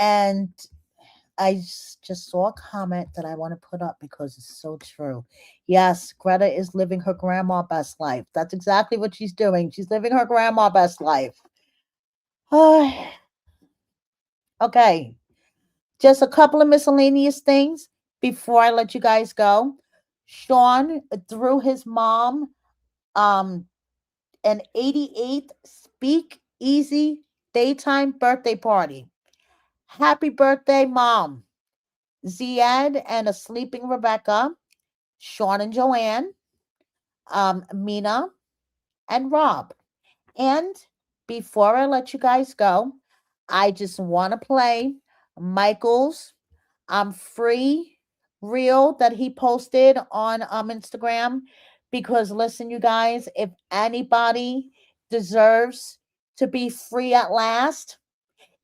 And just saw a comment that I want to put up because it's so true. Yes, Greta is living her grandma best life. That's exactly what she's doing. She's living her grandma best life. Okay, just a couple of miscellaneous things before I let you guys go. Sean threw his mom um an 88th Speak Easy daytime birthday party. Happy birthday, Mom. Ziad and a sleeping Rebecca, Sean and Joanne, Mina and Rob. And before I let you guys go, I just want to play Michael's free reel that he posted on Instagram. Because listen, you guys, if anybody deserves to be free at last,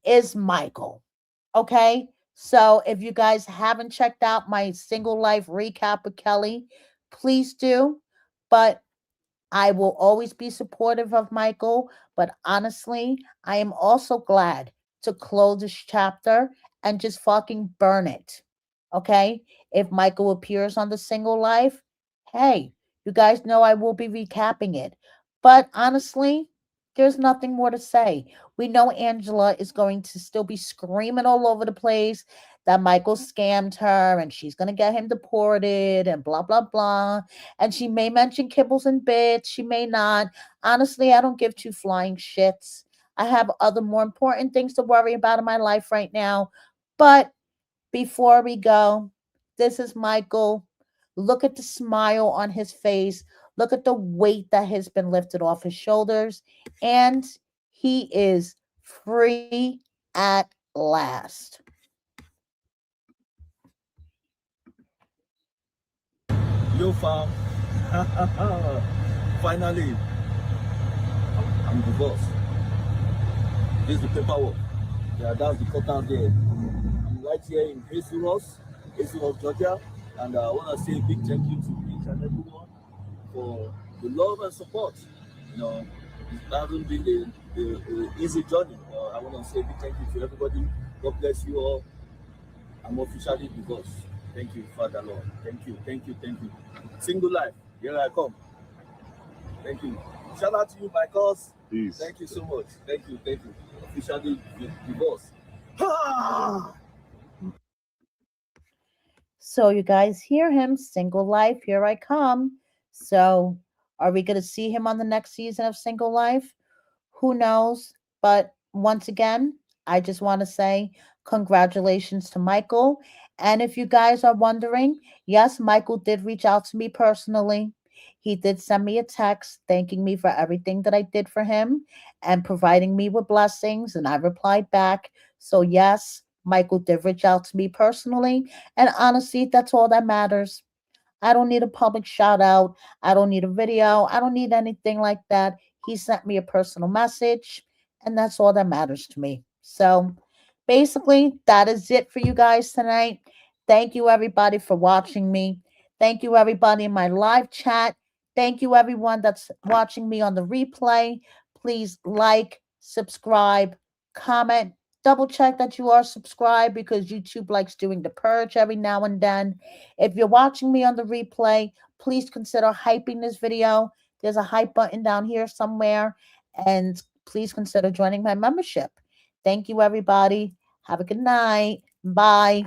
is Michael. Okay. So if you guys haven't checked out my single life recap with Kelly, please do. But I will always be supportive of Michael, but honestly, I am also glad to close this chapter and just fucking burn it. Okay? If Michael appears on the single life, hey, you guys know I will be recapping it. But honestly, there's nothing more to say. We know Angela is going to still be screaming all over the place that Michael scammed her and she's going to get him deported and blah, blah, blah. And she may mention kibbles and bits. She may not. Honestly, I don't give two flying shits. I have other more important things to worry about in my life right now. But before we go, this is Michael. Look at the smile on his face. Look at the weight that has been lifted off his shoulders. And he is free at last. Yo, fam. Finally, I'm divorced. This is the paperwork. Yeah, that's the cutout there. I'm right here in Jesus, Georgia. And I want to say a big thank you to each and everyone for the love and support. You know, it hasn't been the easy journey. I want to say a big thank you to everybody. God bless you all. I'm officially divorced. Thank you, Father Lord. Thank you, thank you, thank you. Single life. Here I come. Thank you. Shout out to you, my cause. Peace. Thank you so much. Thank you, thank you. Officially divorced. Ah! So you guys hear him, single life, here I come. So are we going to see him on the next season of Single Life? Who knows? But once again, I just want to say congratulations to Michael. And if you guys are wondering, yes, Michael did reach out to me personally. He did send me a text thanking me for everything that I did for him and providing me with blessings. And I replied back. So, yes, Michael did reach out to me personally. And honestly, that's all that matters. I don't need a public shout out. I don't need a video. I don't need anything like that. He sent me a personal message, and that's all that matters to me. So basically, that is it for you guys tonight. Thank you, everybody, for watching me. Thank you, everybody, in my live chat. Thank you, everyone that's watching me on the replay. Please like, subscribe, comment, double check that you are subscribed because YouTube likes doing the purge every now and then. If you're watching me on the replay, please consider hyping this video. There's a hype button down here somewhere. And please consider joining my membership. Thank you, everybody. Have a good night. Bye.